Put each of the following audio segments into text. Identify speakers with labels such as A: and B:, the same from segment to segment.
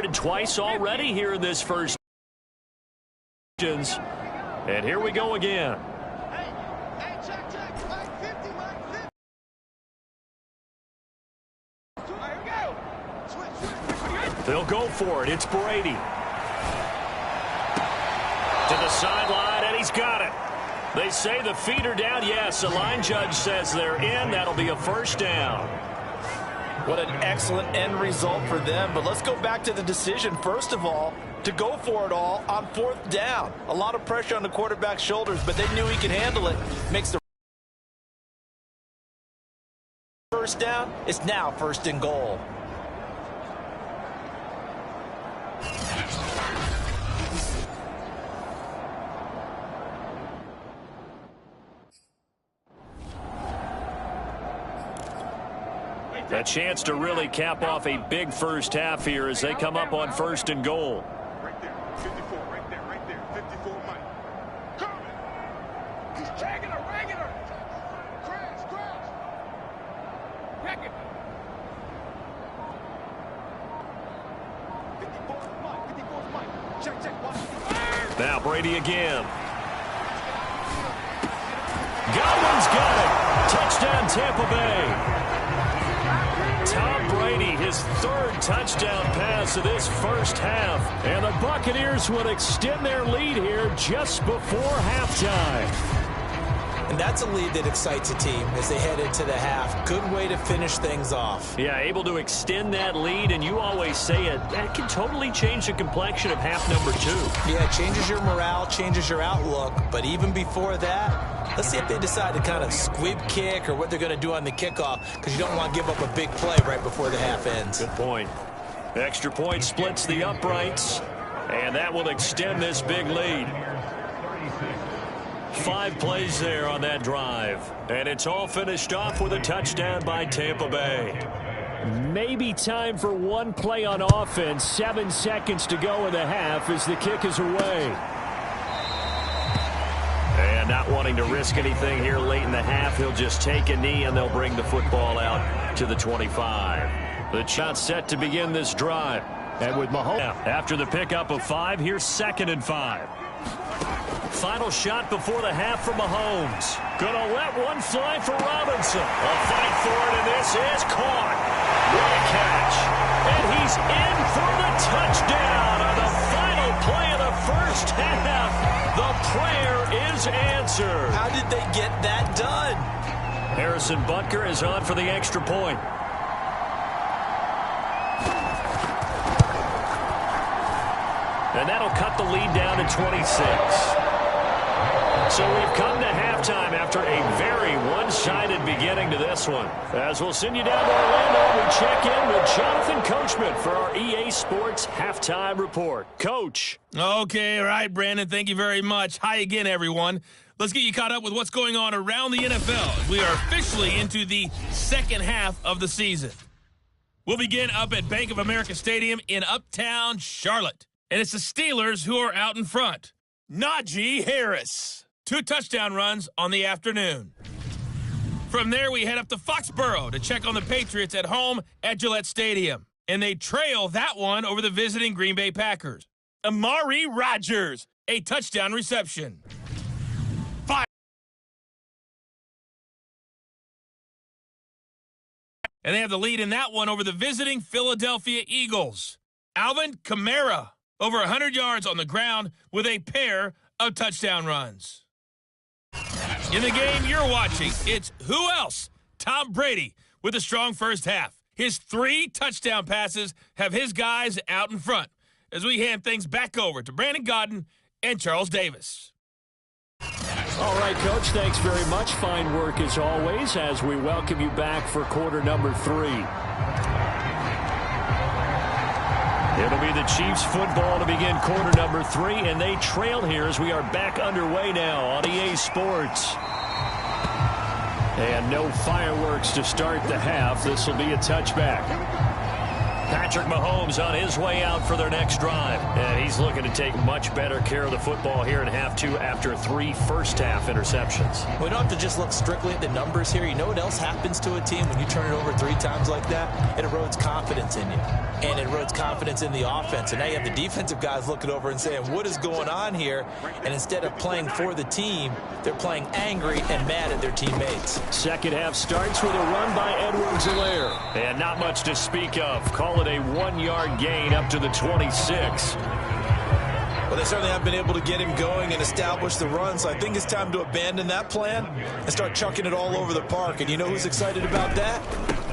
A: converted twice already here in this first. And here we go again. They'll go for it. It's Brady. To the sideline, and he's got it. They say the feet are down. Yes, the line judge says they're in. That'll be a first down.
B: What an excellent end result for them. But let's go back to the decision. First of all, to go for it all on 4th down. A lot of pressure on the quarterback's shoulders, but they knew he could handle it. Makes the first down. It's now 1st and goal.
A: A chance to really cap off a big first half here as they come up on 1st and goal.
C: Right there, 54, right there, 54, Mike. Coming. He's dragging her. Crash. Wreck it. 54's Mike. Check, watch.
A: Now Brady again. Godwin's got it. Touchdown, Tampa Bay. Tom Brady, his 3rd touchdown pass of this first half. And the Buccaneers will extend their lead here just before halftime.
D: And that's a lead that excites a team as they head into the half. Good way to finish things off.
A: Yeah, able to extend that lead, and you always say it, that can totally change the complexion of half number 2.
D: Yeah, it changes your morale, changes your outlook. But even before that, let's see if they decide to kind of squib kick or what they're going to do on the kickoff, because you don't want to give up a big play right before the half ends.
A: Good point. Extra point splits the uprights, and that will extend this big lead. 5 plays there on that drive, and it's all finished off with a touchdown by Tampa Bay. Maybe time for one play on offense. 7 seconds to go in the half as the kick is away. And not wanting to risk anything here late in the half, he'll just take a knee and they'll bring the football out to the 25. The shot set to begin this drive. And with Mahomes after the pickup of 5, here's 2nd and 5. Final shot before the half for Mahomes. Gonna let one fly for Robinson. A fight for it, and this is caught. What a catch. And he's in for the touchdown on the final play of the first half. The prayer is answered.
D: How did they get that done?
A: Harrison Butker is on for the extra point. And that'll cut the lead down to 26. So we've come to halftime after a very one-sided beginning to this one. As we'll send you down to Orlando, we check in with Jonathan Coachman for our EA Sports Halftime Report. Coach.
E: Okay, all right, Brandon, thank you very much. Hi again, everyone. Let's get you caught up with what's going on around the NFL. We are officially into the second half of the season. We'll begin up at Bank of America Stadium in Uptown Charlotte. And it's the Steelers who are out in front. Najee Harris. 2 touchdown runs on the afternoon. From there, we head up to Foxborough to check on the Patriots at home at Gillette Stadium. And they trail that one over the visiting Green Bay Packers. Amari Rodgers, a touchdown reception. And they have the lead in that one over the visiting Philadelphia Eagles. Alvin Kamara, over 100 yards on the ground with a pair of touchdown runs. In the game you're watching, it's who else? Tom Brady with a strong first half. His 3 touchdown passes have his guys out in front as we hand things back over to Brandon Godden and Charles Davis.
A: All right, Coach, thanks very much. Fine work as always as we welcome you back for quarter number 3. It'll be the Chiefs football to begin quarter number 3, and they trail here as we are back underway now on EA Sports. And no fireworks to start the half. This will be a touchback. Patrick Mahomes on his way out for their next drive. And he's looking to take much better care of the football here in half two after 3 first-half interceptions.
D: We don't have to just look strictly at the numbers here. You know what else happens to a team when you turn it over 3 times like that? It erodes confidence in you. And it erodes confidence in the offense. And now you have the defensive guys looking over and saying, what is going on here? And instead of playing for the team, they're playing angry and mad at their teammates.
A: Second half starts with a run by Edwards-Helaire. And not much to speak of. Call it a 1-yard gain up to the 26.
D: Well, they certainly have been able to get him going and establish the run, so I think it's time to abandon that plan and start chucking it all over the park. And you know who's excited about that?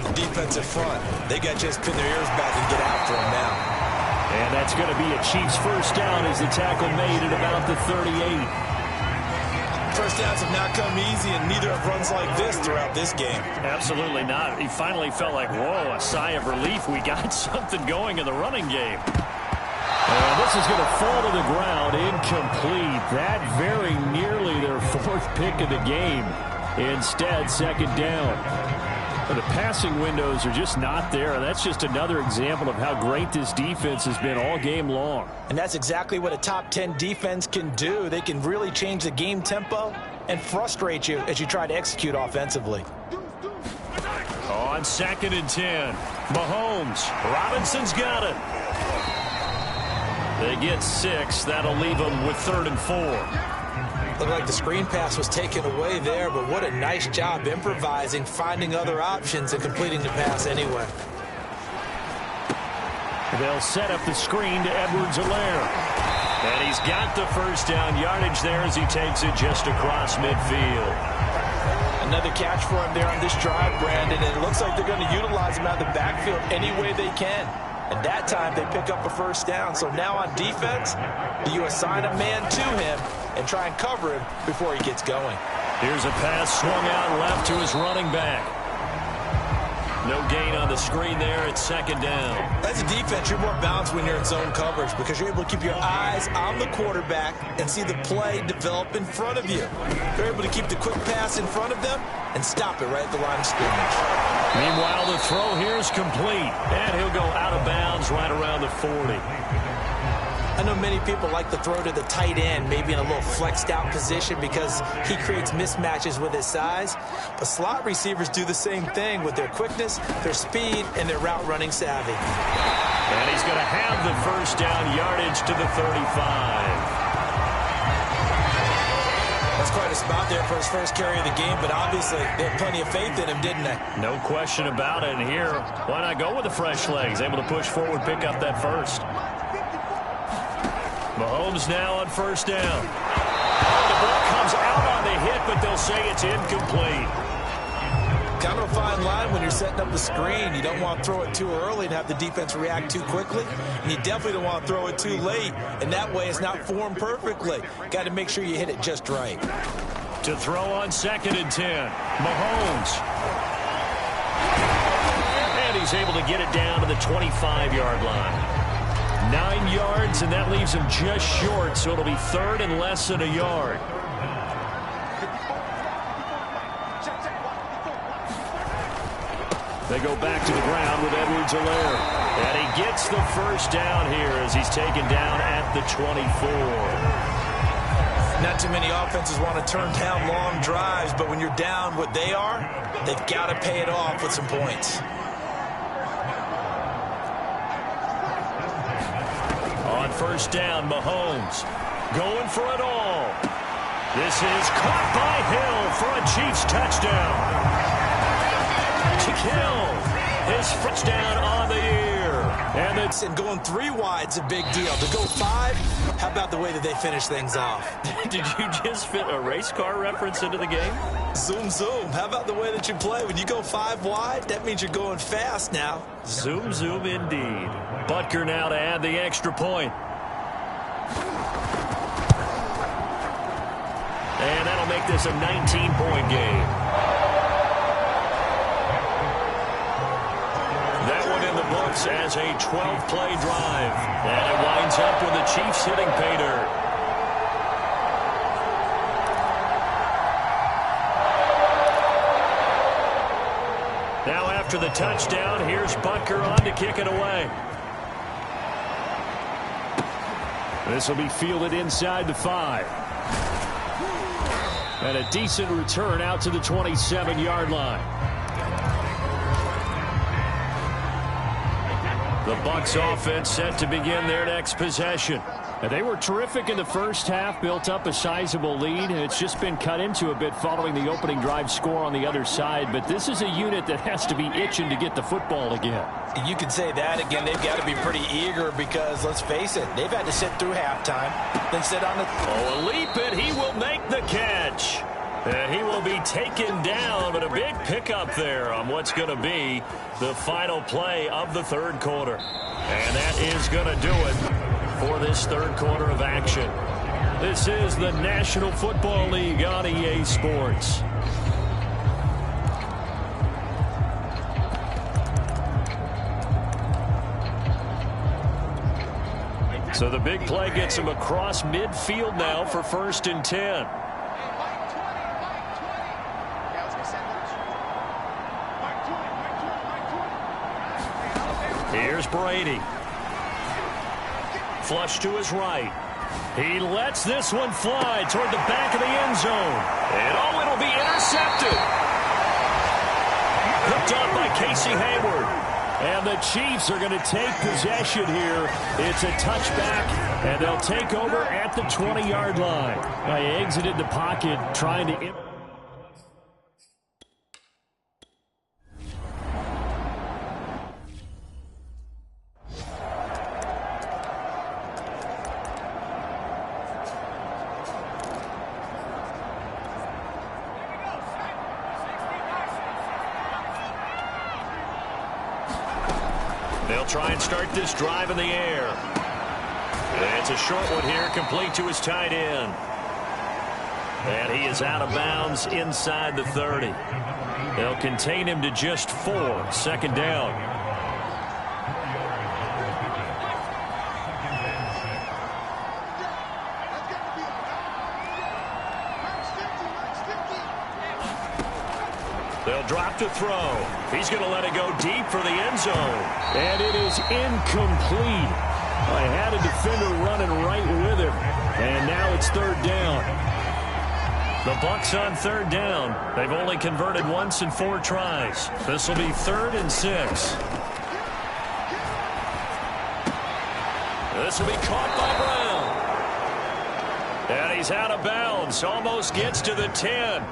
D: The defensive front. They got to just pin their ears back and get after him now.
A: And that's going to be a Chiefs first down as the tackle made at about the 38.
D: First downs have not come easy, and neither have runs like this throughout this game.
A: Absolutely not. He finally felt like, whoa, a sigh of relief. We got something going in the running game. And this is going to fall to the ground, incomplete. That very nearly their 4th pick of the game. Instead, second down. But the passing windows are just not there. And that's just another example of how great this defense has been all game long.
D: And that's exactly what a top 10 defense can do. They can really change the game tempo and frustrate you as you try to execute offensively.
A: On 2nd and 10, Mahomes. Robinson's got it. They get 6. That'll leave them with 3rd and 4.
D: Looked like the screen pass was taken away there, but what a nice job improvising, finding other options, and completing the pass anyway.
A: They'll set up the screen to Edwards-Helaire. And he's got the first down yardage there as he takes it just across midfield.
D: Another catch for him there on this drive, Brandon, and it looks like they're going to utilize him out of the backfield any way they can. And that time they pick up a first down. So now on defense, you assign a man to him and try and cover him before he gets going.
A: Here's a pass swung out left to his running back. No gain on the screen there at 2nd down.
D: As a defense, you're more balanced when you're in zone coverage because you're able to keep your eyes on the quarterback and see the play develop in front of you. You're able to keep the quick pass in front of them and stop it right at the line of scrimmage.
A: Meanwhile, the throw here is complete, and he'll go out of bounds right around the 40.
D: I know many people like to throw to the tight end, maybe in a little flexed out position because he creates mismatches with his size. But slot receivers do the same thing with their quickness, their speed, and their route running savvy.
A: And he's going to have the first down yardage to the 35.
D: That's quite a spot there for his first carry of the game, but obviously they had plenty of faith in him, didn't they?
A: No question about it. And here, why not go with the fresh legs? Able to push forward, pick up that first. Mahomes now on first down. The ball comes out on the hit, but they'll say it's incomplete.
D: Kind of a fine line when you're setting up the screen. You don't want to throw it too early and have the defense react too quickly. And you definitely don't want to throw it too late. And that way it's not formed perfectly. Got to make sure you hit it just right.
A: To throw on 2nd and 10. Mahomes. And he's able to get it down to the 25-yard line. 9 yards, and that leaves him just short, so it'll be 3rd and less than a yard. They go back to the ground with Edwards-Helaire. And he gets the first down here as he's taken down at the 24.
D: Not too many offenses want to turn down long drives, but when you're down what they are, they've got to pay it off with some points.
A: On first down, Mahomes going for it all. This is caught by Hill for a Chiefs touchdown. To kill his first down on the year.
D: And going 3 wide's a big deal. To go 5, how about the way that they finish things off?
A: Did you just fit a race car reference into the game?
D: Zoom, zoom. How about the way that you play? When you go 5 wide, that means you're going fast now.
A: Zoom, zoom indeed. Butker now to add the extra point. And that'll make this a 19-point game. That one in the books as a 12-play drive. And it winds up with the Chiefs hitting pay dirt. Now after after the touchdown. Here's Butker on to kick it away. This will be fielded inside the 5. And a decent return out to the 27-yard line. The Bucs offense set to begin their next possession. And they were terrific in the first half, built up a sizable lead, and it's just been cut into a bit following the opening drive score on the other side. But this is a unit that has to be itching to get the football again.
D: You could say that again. They've got to be pretty eager because, let's face it, they've had to sit through halftime, then sit on the...
A: Oh, a leap, and he will make the catch. And he will be taken down, but a big pickup there on what's going to be the final play of the third quarter. And that is going to do it for this third quarter of action. This is the National Football League on EA Sports. So the big play gets him across midfield now for 1st and 10. Here's Brady. Flush to his right. He lets this one fly toward the back of the end zone. And oh, it'll be intercepted. Picked up by Casey Hayward. And the Chiefs are going to take possession here. It's a touchback, and they'll take over at the 20-yard line. They exited the pocket trying to... They'll try and start this drive in the air. It's a short one here, complete to his tight end. And he is out of bounds inside the 30. They'll contain him to just 4, 2nd down. They'll drop to throw. He's going to let it go deep for the end zone. And it is incomplete. I had a defender running right with him. And now it's 3rd down. The Bucs on 3rd down. They've only converted once in 4 tries. This will be 3rd and 6. This will be caught by Brown. And he's out of bounds. Almost gets to the 10.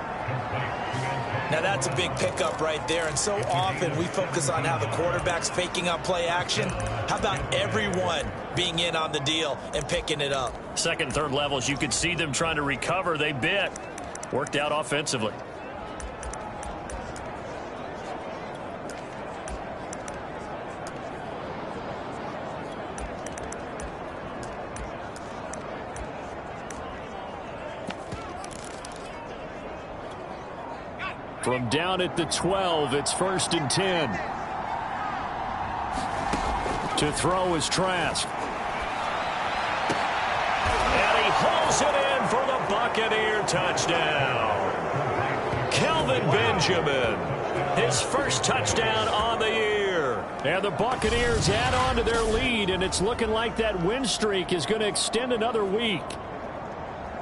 D: Now that's a big pickup right there, and so often we focus on how the quarterback's faking up play action. How about everyone being in on the deal and picking it up?
A: 2nd, 3rd levels, you could see them trying to recover. They bit. Worked out offensively. From down at the 12, it's 1st and 10. To throw is Trask. And he hauls it in for the Buccaneer touchdown. Kelvin Benjamin, his first touchdown on the year. And the Buccaneers add on to their lead, and it's looking like that win streak is going to extend another week.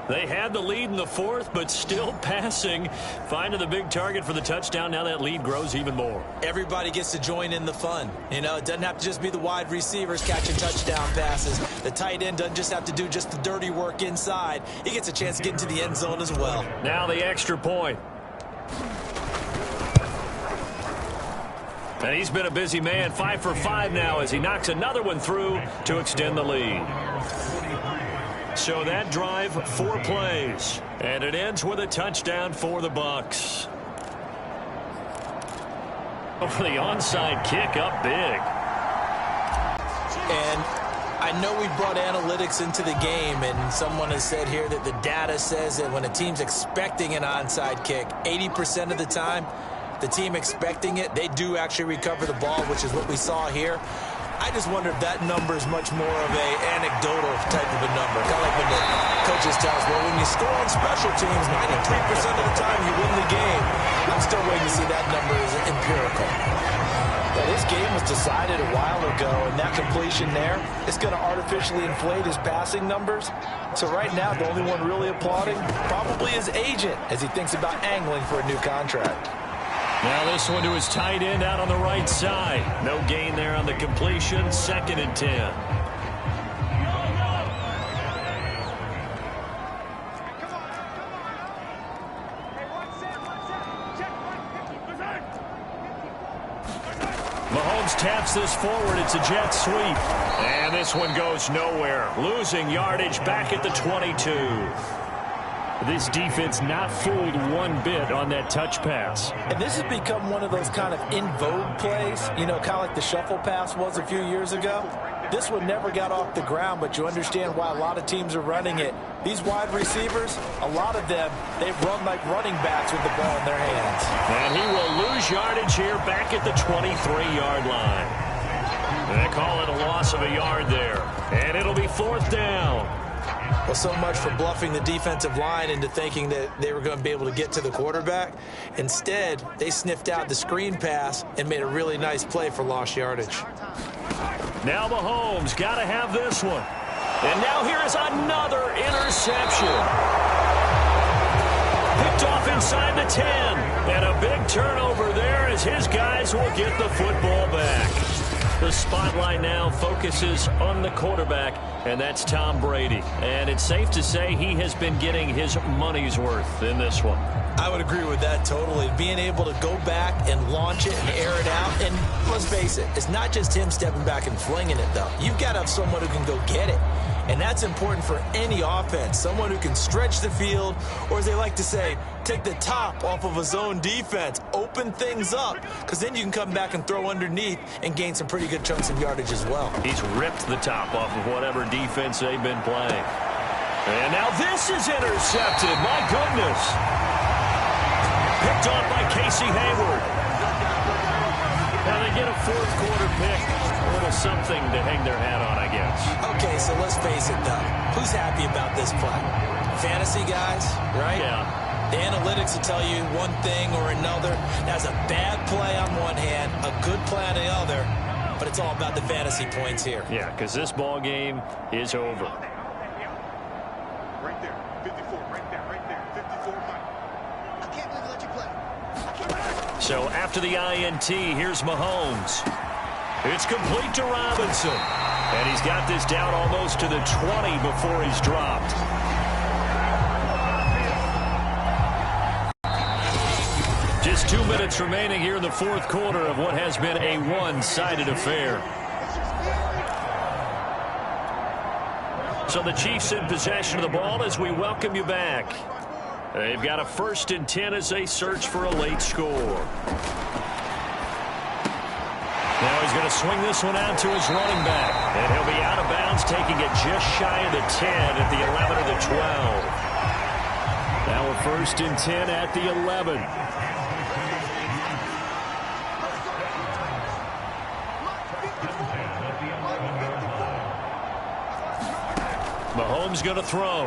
A: They had the lead in the 4th, but still passing. Finding the big target for the touchdown. Now that lead grows even more.
D: Everybody gets to join in the fun. You know, it doesn't have to just be the wide receivers catching touchdown passes. The tight end doesn't just have to do just the dirty work inside. He gets a chance to get into the end zone as well.
A: Now the extra point. And he's been a busy man. 5 for 5 now as he knocks another one through to extend the lead. So that drive, 4 plays. And it ends with a touchdown for the Bucs. For the onside kick, up big.
D: And I know we brought analytics into the game, and someone has said here that the data says that when a team's expecting an onside kick, 80% of the time, the team expecting it, they do actually recover the ball, which is what we saw here. I just wonder if that number is much more of a anecdotal type of a number. Kind of like when the coaches tell us, well, when you score on special teams, 93% of the time you win the game. I'm still waiting to see that number as empirical.
B: This game was decided a while ago, and that completion there is going to artificially inflate his passing numbers. So right now, the only one really applauding probably his agent as he thinks about angling for a new contract.
A: Now this one to his tight end out on the right side. No gain there on the completion. 2nd and 10. Mahomes taps this forward. It's a jet sweep. And this one goes nowhere. Losing yardage back at the 22. This defense not fooled one bit on that touch pass.
B: And this has become one of those kind of in vogue plays, you know, kind of like the shuffle pass was a few years ago. This one never got off the ground, but you understand why a lot of teams are running it. These wide receivers, a lot of them, they've run like running backs with the ball in their hands.
A: And he will lose yardage here back at the 23-yard line. They call it a loss of a yard there. And it'll be 4th down.
D: Well, so much for bluffing the defensive line into thinking that they were going to be able to get to the quarterback. Instead, they sniffed out the screen pass and made a really nice play for lost yardage.
A: Now Mahomes got to have this one. And now here is another interception. Picked off inside the 10. And a big turnover there as his guys will get the football back. The spotlight now focuses on the quarterback, and that's Tom Brady. And it's safe to say he has been getting his money's worth in this one.
D: I would agree with that totally. Being able to go back and launch it and air it out. And let's face it, it's not just him stepping back and flinging it, though. You've got to have someone who can go get it. And that's important for any offense. Someone who can stretch the field, or as they like to say, take the top off of a zone defense. Open things up, because then you can come back and throw underneath and gain some pretty good chunks of yardage as well.
A: He's ripped the top off of whatever defense they've been playing. And now this is intercepted. My goodness. Picked off by Casey Hayward. Now they get a 4th quarter pick. A little something to hang their hat on, I guess.
D: Okay, so let's face it, though. Who's happy about this play? Fantasy guys, right?
A: Yeah.
D: The analytics will tell you one thing or another. That's a bad play on one hand, a good play on the other, but it's all about the fantasy points here.
A: Yeah, because this ball game is over.
C: Right there, 54, right there, 54 Mike. I can't believe I let you play.
A: So after the INT, here's Mahomes. It's complete to Robinson. And he's got this down almost to the 20 before he's dropped. Just 2 minutes remaining here in the 4th quarter of what has been a one-sided affair. So the Chiefs in possession of the ball as we welcome you back. They've got a 1st and 10 as they search for a late score. Now he's going to swing this one out to his running back. And he'll be out of bounds, taking it just shy of the 10 at the 11 or the 12. Now a 1st and 10 at the 11. Mahomes going to throw.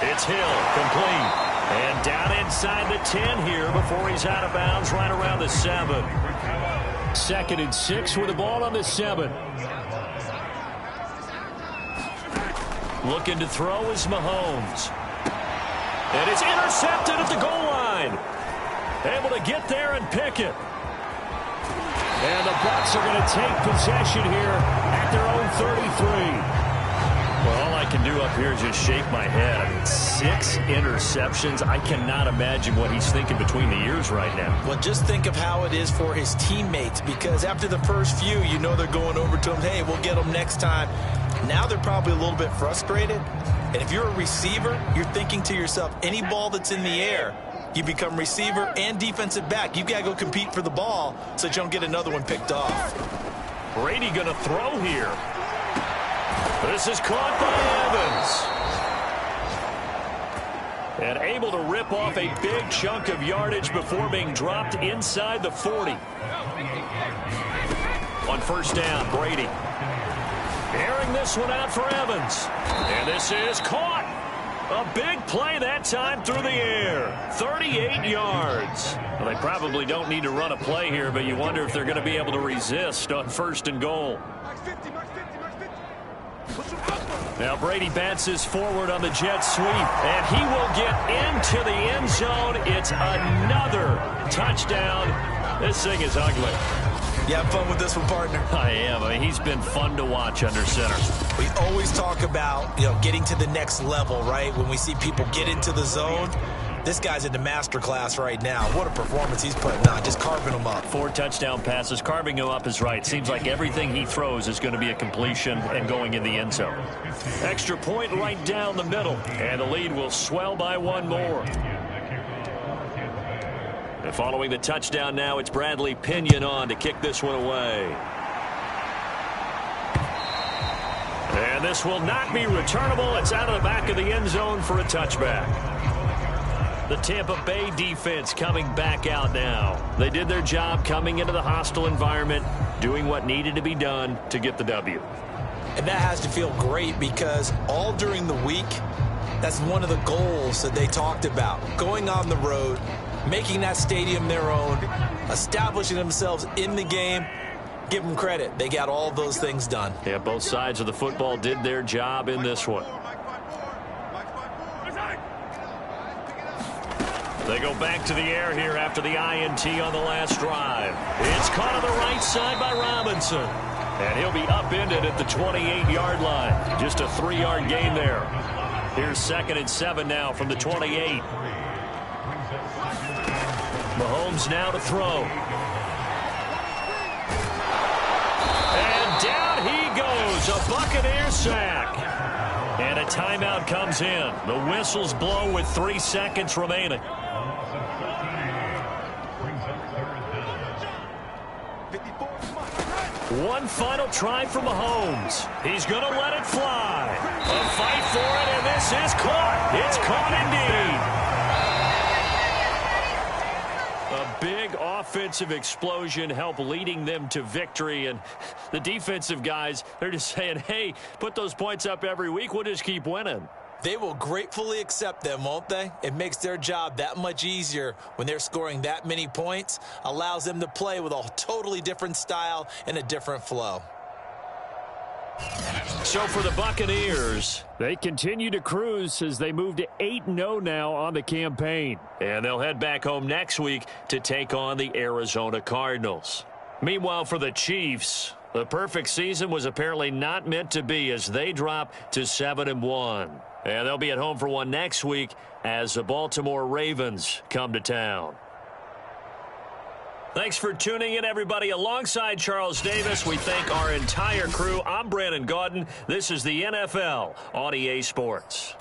A: It's Hill, complete. And down inside the 10 here before he's out of bounds right around the 7. 2nd and 6 with the ball on the 7. Looking to throw is Mahomes. And it's intercepted at the goal line. Able to get there and pick it. And the Bucs are going to take possession here at their own 33. Well, all I can do up here is just shake my head. I mean, 6 interceptions. I cannot imagine what he's thinking between the ears right now.
D: Well, just think of how it is for his teammates, because after the first few, you know they're going over to him, hey, we'll get them next time. Now they're probably a little bit frustrated. And if you're a receiver, you're thinking to yourself, any ball that's in the air, you become receiver and defensive back. You've got to go compete for the ball so that you don't get another one picked off.
A: Brady going to throw here. This is caught by Evans. And able to rip off a big chunk of yardage before being dropped inside the 40. On 1st down, Brady. Airing this one out for Evans. And this is caught. A big play that time through the air. 38 yards. Well, they probably don't need to run a play here, but you wonder if they're going to be able to resist on 1st and goal. Now Brady bounces forward on the jet sweep, and he will get into the end zone. It's another touchdown. This thing is ugly.
D: You have fun with this one, partner?
A: I am. I mean, he's been fun to watch under center.
D: We always talk about, getting to the next level, right? When we see people get into the zone, this guy's in the master class right now. What a performance he's putting on, just carving them up.
A: 4 touchdown passes. Carving him up is right. Seems like everything he throws is going to be a completion and going in the end zone. Extra point right down the middle, and the lead will swell by 1 more. And following the touchdown now, it's Bradley Pinion on to kick this one away. And this will not be returnable. It's out of the back of the end zone for a touchback. The Tampa Bay defense coming back out now. They did their job coming into the hostile environment, doing what needed to be done to get the W.
D: And that has to feel great because all during the week, that's one of the goals that they talked about. Going on the road, making that stadium their own, establishing themselves in the game. Give them credit. They got all those things done.
A: Yeah, both sides of the football did their job in this one. They go back to the air here after the INT on the last drive. It's caught on the right side by Robinson. And he'll be upended at the 28-yard line. Just a 3-yard gain there. Here's 2nd and 7 now from the 28. Mahomes now to throw. And down he goes. A Buccaneer sack. And a timeout comes in. The whistles blow with 3 seconds remaining. One final try for Mahomes. He's going to let it fly. A fight for it, and this is caught. It's caught indeed. A big offensive explosion helped leading them to victory, and the defensive guys, they're just saying, hey, put those points up every week. We'll just keep winning.
D: They will gratefully accept them, won't they? It makes their job that much easier when they're scoring that many points. Allows them to play with a totally different style and a different flow.
A: So for the Buccaneers, they continue to cruise as they move to 8-0 now on the campaign. And they'll head back home next week to take on the Arizona Cardinals. Meanwhile, for the Chiefs, the perfect season was apparently not meant to be as they drop to 7-1. And they'll be at home for one next week as the Baltimore Ravens come to town. Thanks for tuning in, everybody. Alongside Charles Davis, we thank our entire crew. I'm Brandon Gaudin. This is the NFL on EA Sports.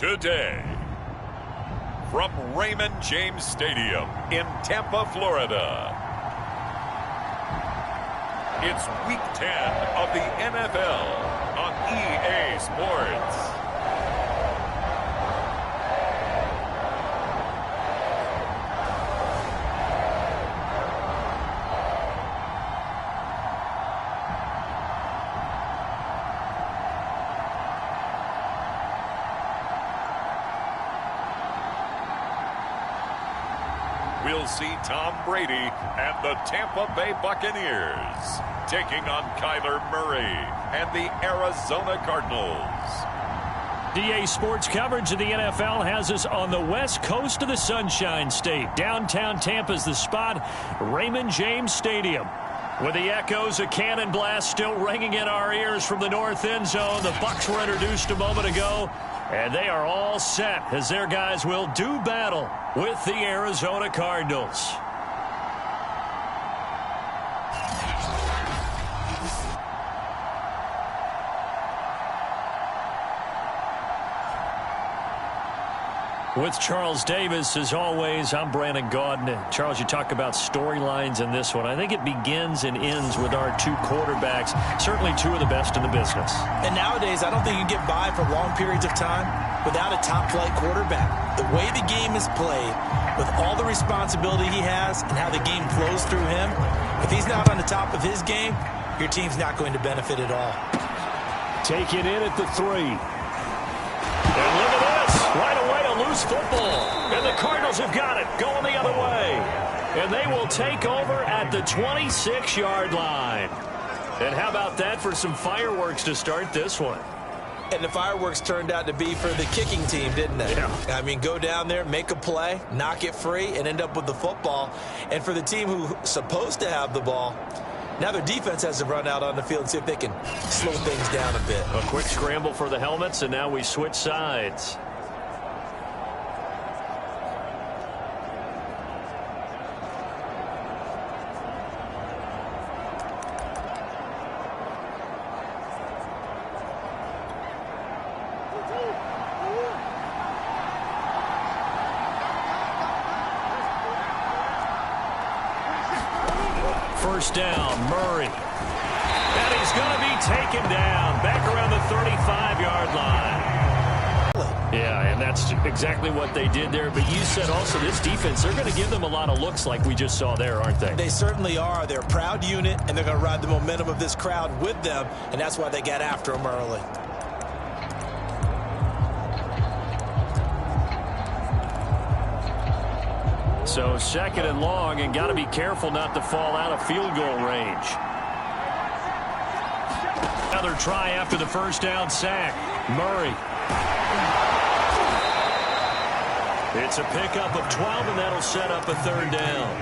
F: today. From Raymond James Stadium in Tampa, Florida, it's Week 10 of the NFL on EA Sports. We'll see Tom Brady and the Tampa Bay Buccaneers taking on Kyler Murray and the Arizona Cardinals.
A: EA Sports coverage of the NFL has us on the west coast of the Sunshine State. Downtown Tampa's the spot, Raymond James Stadium. With the echoes of cannon blast still ringing in our ears from the north end zone, the Bucs were introduced a moment ago, and they are all set as their guys will do battle with the Arizona Cardinals. With Charles Davis, as always, I'm Brandon Gaudin. Charles, you talk about storylines in this one. I think it begins and ends with our two quarterbacks, certainly two of the best in the business.
D: And nowadays, I don't think you can get by for long periods of time without a top-flight quarterback. The way the game is played, with all the responsibility he has and how the game flows through him, if he's not on the top of his game, your team's not going to benefit at all.
A: Take it in at the 3. And look at this. Right away, a loose football. And the Cardinals have got it. Going the other way. And they will take over at the 26-yard line. And how about that for some fireworks to start this one?
D: And the fireworks turned out to be for the kicking team, didn't they?
A: Yeah.
D: I mean, go down there, make a play, knock it free, and end up with the football. And for the team who's supposed to have the ball, now their defense has to run out on the field and see if they can slow things down a bit.
A: A quick scramble for the helmets, and now we switch sides. First down, Murray. And he's going to be taken down back around the 35-yard line. Yeah, and that's exactly what they did there. But you said also this defense, they're going to give them a lot of looks like we just saw there, aren't they?
D: They certainly are. They're a proud unit, and they're going to ride the momentum of this crowd with them, and that's why they got after them early.
A: So second and long, and got to be careful not to fall out of field goal range. Another try after the first down sack. Murray. It's a pickup of 12, and that'll set up a third down.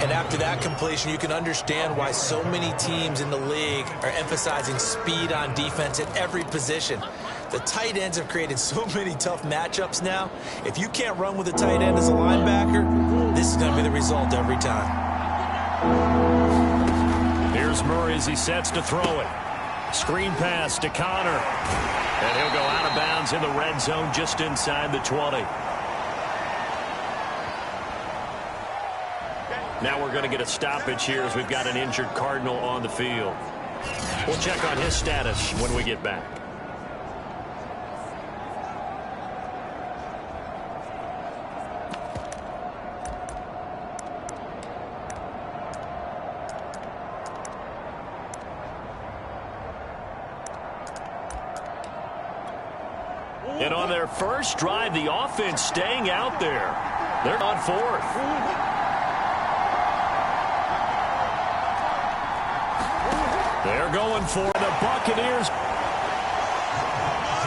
D: And after that completion, you can understand why so many teams in the league are emphasizing speed on defense at every position. The tight ends have created so many tough matchups now. If you can't run with a tight end as a linebacker, this is going to be the result every time.
A: Here's Murray as he sets to throw it. Screen pass to Connor. And he'll go out of bounds in the red zone just inside the 20. Now we're going to get a stoppage here as we've got an injured Cardinal on the field. We'll check on his status when we get back. And on their first drive, the offense staying out there. They're on fourth. They're going for the Buccaneers.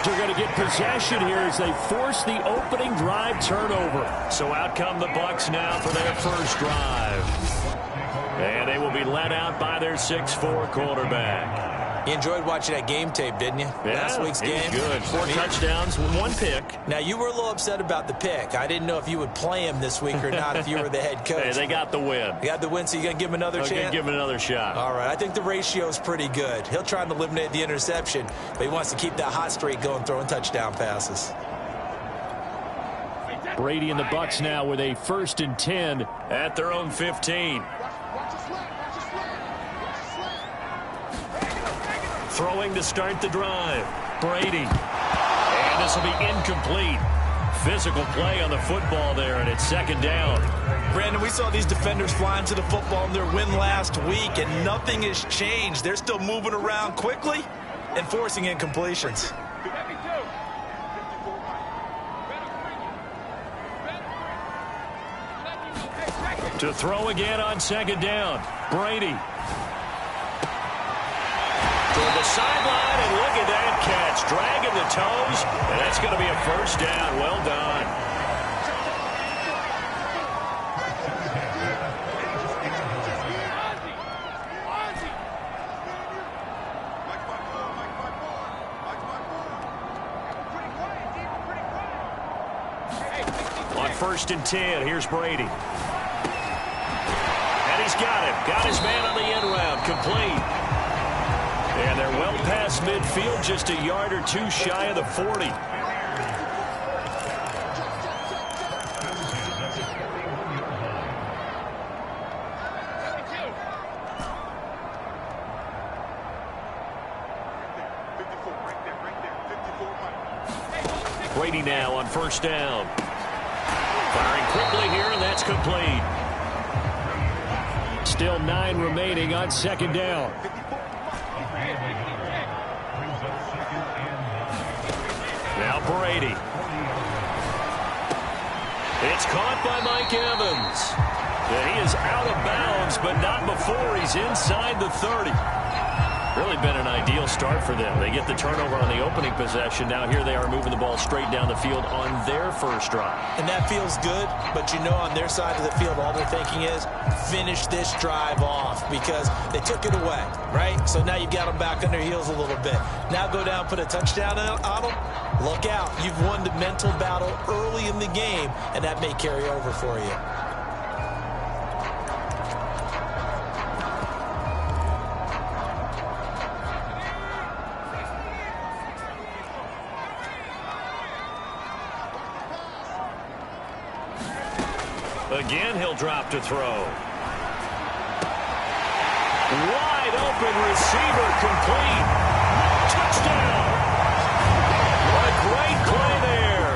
A: They're going to get possession here as they force the opening drive turnover. So out come the Bucs now for their first drive. And they will be led out by their 6'4" quarterback.
D: You enjoyed watching that game tape, didn't you?
A: Yeah,
D: Last week's game.
A: Good. 4 touchdowns, 1 pick.
D: Now, you were a little upset about the pick. I didn't know if you would play him this week or not if you were the head coach.
A: Hey, they got the win.
D: You got the win, so you're going to give him another chance?
A: I'm going to give him another shot.
D: All right. I think the ratio is pretty good. He'll try and eliminate the interception, but he wants to keep that hot streak going, throwing touchdown passes.
A: Brady and the Bucs now with a 1st and 10 at their own 15. Throwing to start the drive. Brady. And this will be incomplete. Physical play on the football there, and it's 2nd down.
B: Brandon, we saw these defenders flying to the football in their win last week, and nothing has changed. They're still moving around quickly and forcing incompletions.
A: To throw again on 2nd down. Brady. Toward the sideline, and look at that catch. Dragging the toes, and that's going to be a 1st down. Well done. On 1st and 10, here's Brady. And he's got him. Got his man on the end round. Complete. And they're well past midfield, just a yard or two shy of the 40. Brady now on 1st down. Firing quickly here, and that's complete. Still 9 remaining on 2nd down. Now Brady. It's caught by Mike Evans. And he is out of bounds, but not before he's inside the 30. Really been an ideal start for them. They get the turnover on the opening possession. Now here they are moving the ball straight down the field on their first drive.
D: And that feels good, but you know on their side of the field all they're thinking is finish this drive off because they took it away, right? So now you've got them back on their heels a little bit. Now go down, put a touchdown on them. Look out. You've won the mental battle early in the game, and that may carry over for you.
A: Again, he'll drop to throw. Wide open receiver, complete. Touchdown. What a great play there.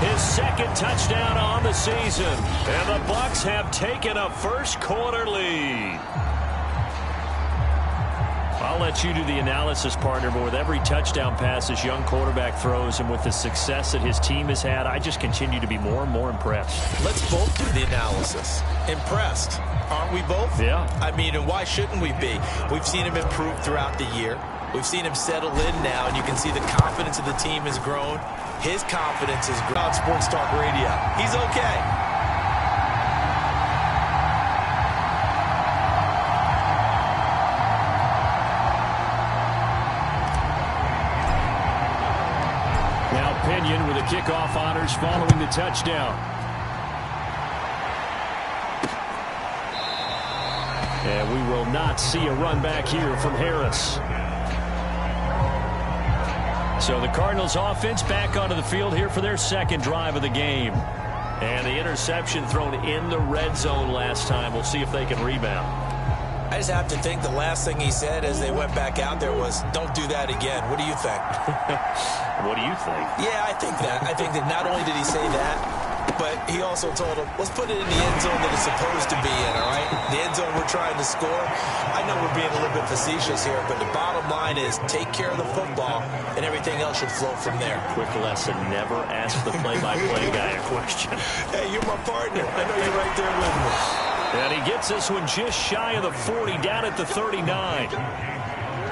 A: His 2nd touchdown on the season. And the Bucs have taken a first-quarter lead. I'll let you do the analysis, partner, but with every touchdown pass this young quarterback throws and with the success that his team has had, I just continue to be more and more impressed.
D: Let's both do the analysis. Impressed. Aren't we both?
A: Yeah.
D: I mean, and why shouldn't we be? We've seen him improve throughout the year. We've seen him settle in now, and you can see the confidence of the team has grown. His confidence has grown. On Sports Talk Radio. He's okay.
A: Pinion with the kickoff honors following the touchdown. And we will not see a run back here from Harris. So the Cardinals offense back onto the field here for their 2nd drive of the game. And the interception thrown in the red zone last time. We'll see if they can rebound.
D: I just have to think the last thing he said as they went back out there was, don't do that again. What do you think?
A: What do you think?
D: Yeah, I think that. I think that not only did he say that, but he also told him, let's put it in the end zone that it's supposed to be in, all right? The end zone we're trying to score. I know we're being a little bit facetious here, but the bottom line is take care of the football, and everything else should flow from there.
A: Quick lesson, never ask the play-by-play guy a question.
D: Hey, you're my partner. I know you're right there with me.
A: And he gets this one just shy of the 40, down at the 39.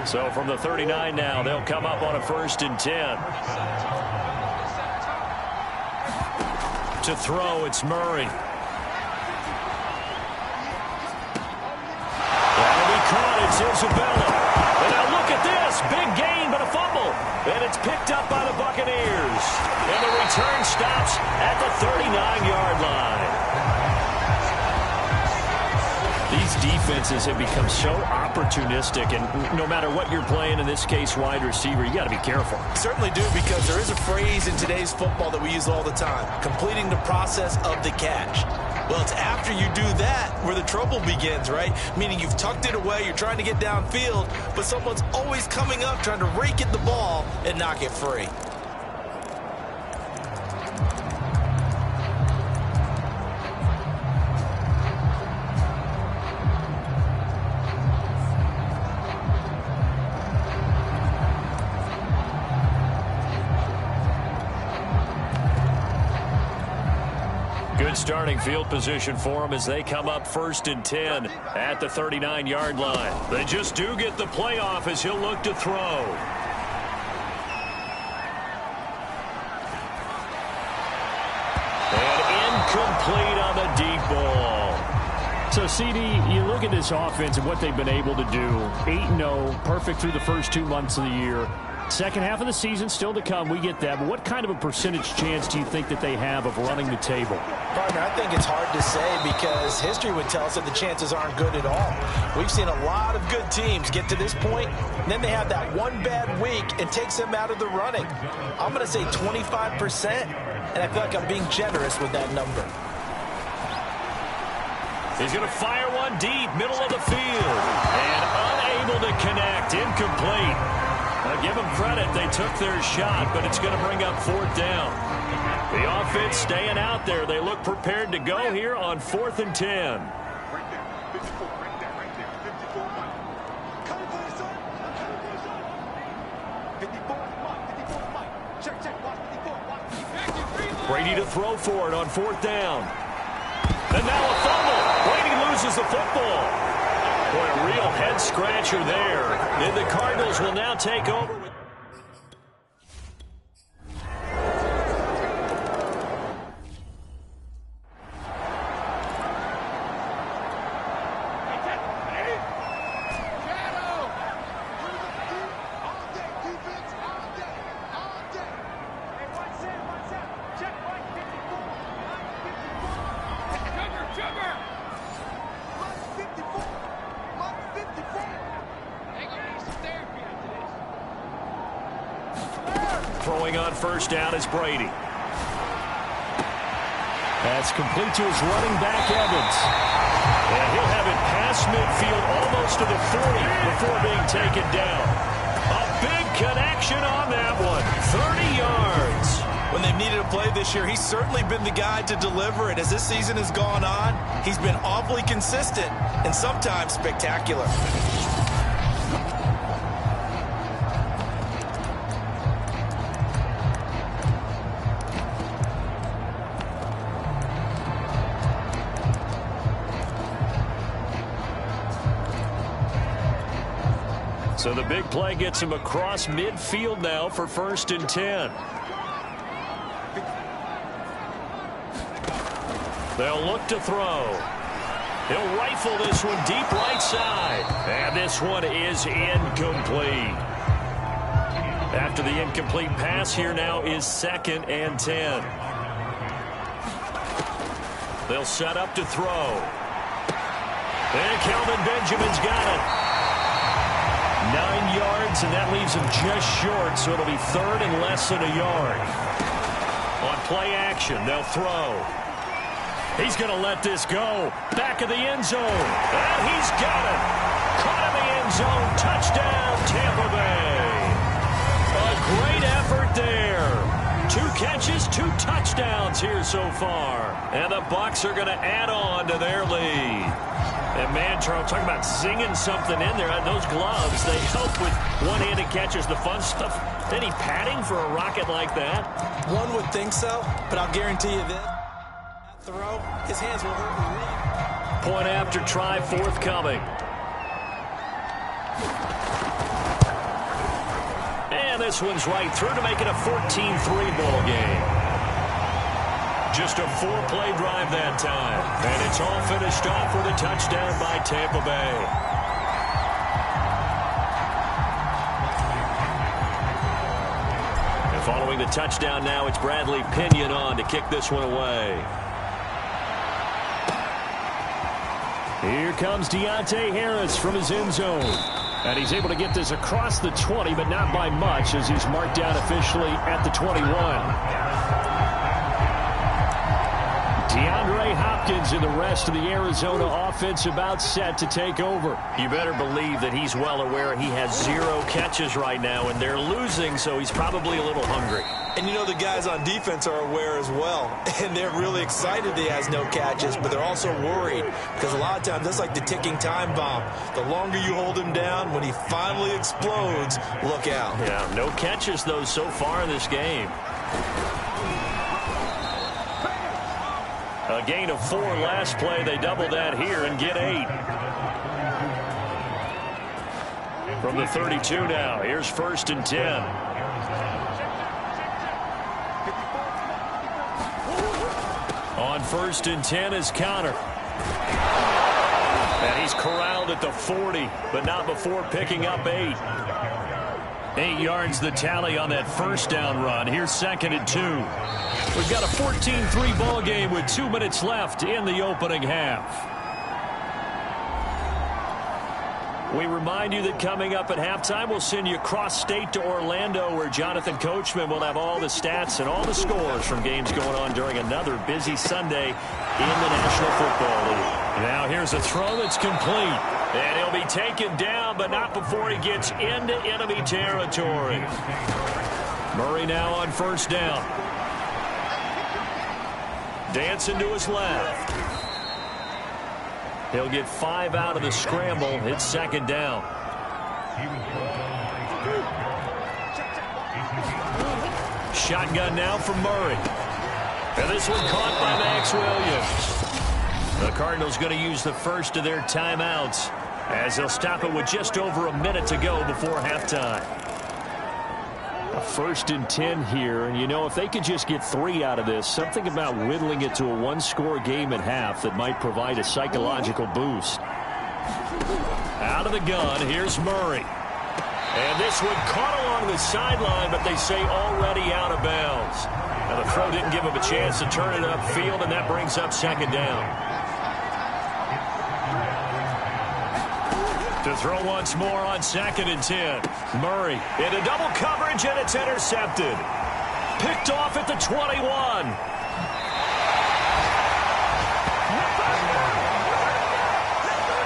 A: So from the 39 now, they'll come up on a 1st and 10. To throw, it's Murray. That'll be caught. It's Isabella. And now look at this. Big gain, but a fumble. And it's picked up by the Buccaneers. And the return stops at the 39-yard line. These these defenses have become so opportunistic, and no matter what you're playing, in this case wide receiver, you got to be careful.
D: Certainly do, because there is a phrase in today's football that we use all the time: completing the process of the catch. Well, it's after you do that where the trouble begins, right? Meaning you've tucked it away, you're trying to get downfield, but someone's always coming up trying to rake at the ball and knock it free.
A: Good starting field position for them as they come up 1st and 10 at the 39-yard line. They just do get the playoff as he'll look to throw. And incomplete on the deep ball. So, CD, you look at this offense and what they've been able to do. 8-0, perfect through the first 2 months of the year. Second half of the season still to come. We get that. But what kind of a percentage chance do you think that they have of running the table?
D: Partner, I think it's hard to say because history would tell us that the chances aren't good at all. We've seen a lot of good teams get to this point, and then they have that one bad week and takes them out of the running. I'm going to say 25%, and I feel like I'm being generous with that number.
A: He's going to fire one deep, middle of the field, and unable to connect, incomplete. Give them credit. They took their shot, but it's going to bring up 4th down. The offense staying out there. They look prepared to go here on 4th and 10.
C: Right there. 54, right there. 54 Mike. Come for the son. Come for the son. 54 Mike. 54 Mike. Check. Watch 54. Watch.
A: Brady to throw for it on 4th down. And now a fumble. Brady loses the football. Boy, a real head-scratcher there. And the Cardinals will now take over. Throwing on 1st down is Brady. That's complete to his running back, Evans. And he'll have it past midfield almost to the 40 before being taken down. A big connection on that one. 30 yards.
D: When they've needed a play this year, he's certainly been the guy to deliver it. As this season has gone on, he's been awfully consistent and sometimes spectacular.
A: So the big play gets him across midfield now for 1st and 10. They'll look to throw. He'll rifle this one deep right side. And this one is incomplete. After the incomplete pass, here now is 2nd and 10. They'll set up to throw. And Kelvin Benjamin's got it. 9 yards, and that leaves him just short, so it'll be 3rd and less than a yard. On play action, they'll throw. He's going to let this go. Back of the end zone. And he's got it. Caught in the end zone. Touchdown, Tampa Bay. A great effort there. 2 catches, 2 touchdowns here so far. And the Bucs are going to add on to their lead. And man, Charles, talking about zinging something in there. Those gloves, they help with one-handed catches, the fun stuff. Any padding for a rocket like that?
D: One would think so, but I'll guarantee you this. That throw, his hands will hurt the lead.
A: Point after try forthcoming. And this one's right through to make it a 14-3 ball game. Just a 4-play drive that time. And it's all finished off with a touchdown by Tampa Bay. And following the touchdown now, it's Bradley Pinion on to kick this one away. Here comes Deontay Harris from his end zone. And he's able to get this across the 20, but not by much, as he's marked down officially at the 21. DeAndre Hopkins and the rest of the Arizona offense about set to take over.
B: You better believe that he's well aware he has 0 catches right now, and they're losing, so he's probably a little hungry.
D: And you know the guys on defense are aware as well. And they're really excited he has no catches, but they're also worried. Because a lot of times that's like the ticking time bomb. The longer you hold him down, when he finally explodes, look out.
B: Yeah, no catches, though, so far in this game.
A: A gain of 4 last play. They double that here and get 8. From the 32 now, here's 1st and 10. On 1st and 10 is Connor. And he's corralled at the 40, but not before picking up 8. 8 yards the tally on that first down run. Here's 2nd and 2. We've got a 14-3 ball game with 2 minutes left in the opening half. We remind you that coming up at halftime, we'll send you cross-state to Orlando, where Jonathan Coachman will have all the stats and all the scores from games going on during another busy Sunday in the National Football League. Now here's a throw that's complete. And he'll be taken down, but not before he gets into enemy territory. Murray now on 1st down. Dancing to his left. He'll get 5 out of the scramble. It's 2nd down. Shotgun now from Murray. And this one caught by Max Williams. The Cardinals going to use the first of their timeouts, as they'll stop it with just over a minute to go before halftime. A 1st and 10 here, and you know, if they could just get 3 out of this, something about whittling it to a 1-score game at half that might provide a psychological boost. Out of the gun, here's Murray. And this one caught along the sideline, but they say already out of bounds. Now the throw didn't give him a chance to turn it upfield, and that brings up 2nd down. To throw once more on 2nd and 10. Murray into double coverage, and it's intercepted. Picked off at the 21.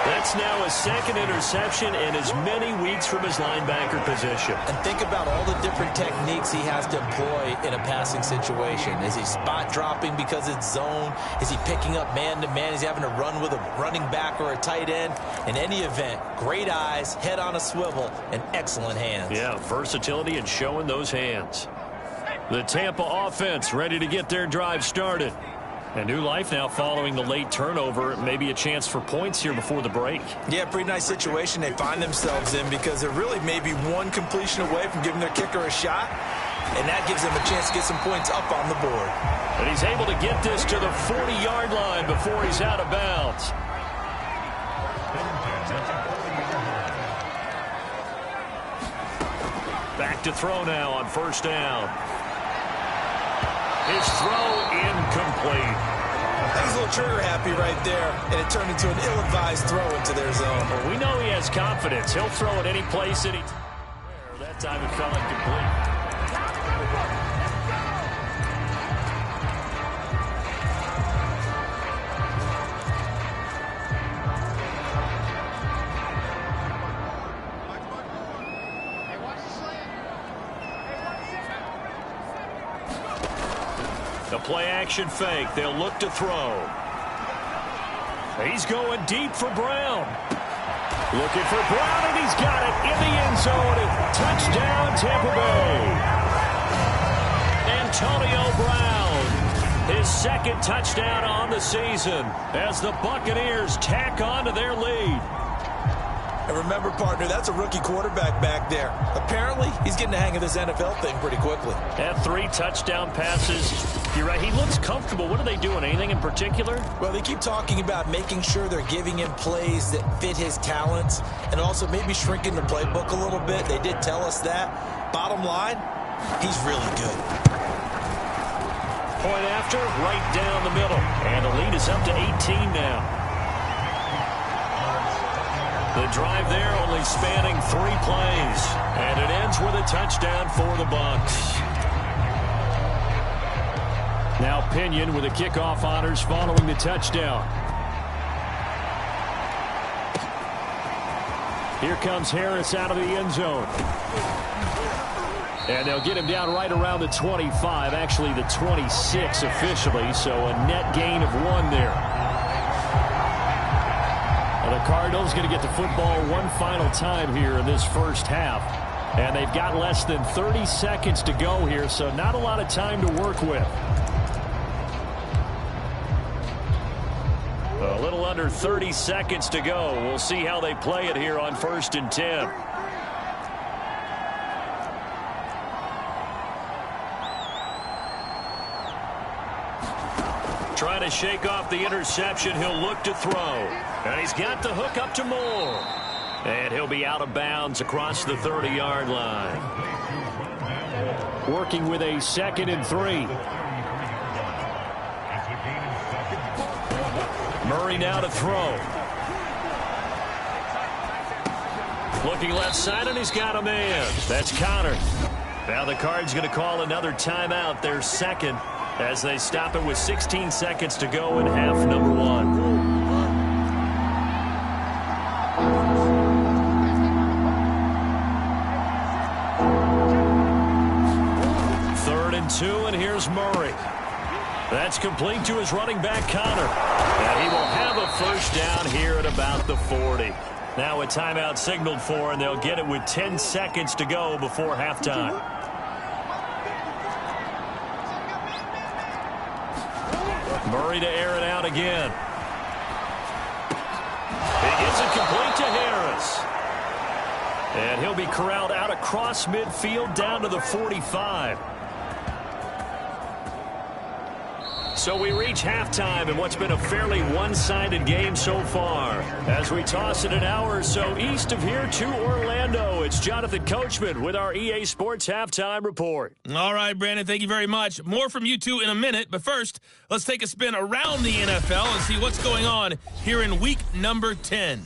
A: That's now his 2nd interception in as many weeks from his linebacker position.
D: And think about all the different techniques he has to employ in a passing situation. Is he spot dropping because it's zone? Is he picking up man-to-man? Is he having to run with a running back or a tight end? In any event, great eyes, head on a swivel, and excellent hands.
A: Yeah, versatility and showing those hands. The Tampa offense ready to get their drive started. A new life now following the late turnover. Maybe a chance for points here before the break.
D: Yeah, pretty nice situation they find themselves in, because they're really maybe one completion away from giving their kicker a shot, and that gives them a chance to get some points up on the board.
A: And he's able to get this to the 40-yard line before he's out of bounds. Back to throw now on 1st down. His throw incomplete.
D: He's a little trigger happy right there, and it turned into an ill-advised throw into their zone.
A: Well, we know he has confidence. He'll throw it any place, any time. That time it fell incomplete. The play-action fake. They'll look to throw. He's going deep for Brown. Looking for Brown, and he's got it in the end zone. Touchdown, Tampa Bay. Antonio Brown, his 2nd touchdown on the season, as the Buccaneers tack on to their lead.
D: And remember, partner, that's a rookie quarterback back there. Apparently, he's getting the hang of this NFL thing pretty quickly.
A: Had 3 touchdown passes. You're right, he looks comfortable. What are they doing? Anything in particular?
D: Well, they keep talking about making sure they're giving him plays that fit his talents, and also maybe shrinking the playbook a little bit. They did tell us that. Bottom line, he's really good.
A: Point after, right down the middle. And the lead is up to 18 now. The drive there only spanning 3 plays. And it ends with a touchdown for the Bucs. Now Pinion with the kickoff honors following the touchdown. Here comes Harris out of the end zone. And they'll get him down right around the 25, actually the 26 officially, so a net gain of 1 there. Well, the Cardinals going to get the football one final time here in this first half. And they've got less than 30 seconds to go here, so not a lot of time to work with. A little under 30 seconds to go. We'll see how they play it here on 1st and 10. Trying to shake off the interception. He'll look to throw. And he's got the hook up to Moore. And he'll be out of bounds across the 30-yard line. Working with a 2nd and 3. Murray now to throw. Looking left side, and he's got a man. That's Connor. Now the Cards going to call another timeout, their 2nd, as they stop it with 16 seconds to go in half number 1. Third and 2, and here's Murray. That's complete to his running back, Connor. And he will have a first down here at about the 40. Now a timeout signaled for, and they'll get it with 10 seconds to go before halftime. Murray to air it out again. He gives it complete to Harris. And he'll be corralled out across midfield down to the 45. So we reach halftime in what's been a fairly one-sided game so far. As we toss it an hour or so east of here to Orlando, it's Jonathan Coachman with our EA Sports Halftime Report.
E: All right, Brandon, thank you very much. More from you two in a minute, but first, let's take a spin around the NFL and see what's going on here in week number 10.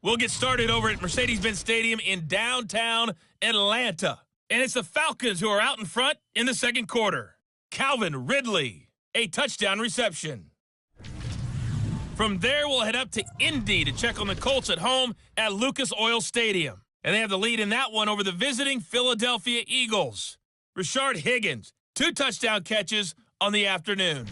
E: We'll get started over at Mercedes-Benz Stadium in downtown Atlanta. And it's the Falcons who are out in front in the second quarter. Calvin Ridley, a touchdown reception. From there, we'll head up to Indy to check on the Colts at home at Lucas Oil Stadium. And they have the lead in that one over the visiting Philadelphia Eagles. Rashard Higgins, 2 touchdown catches on the afternoon.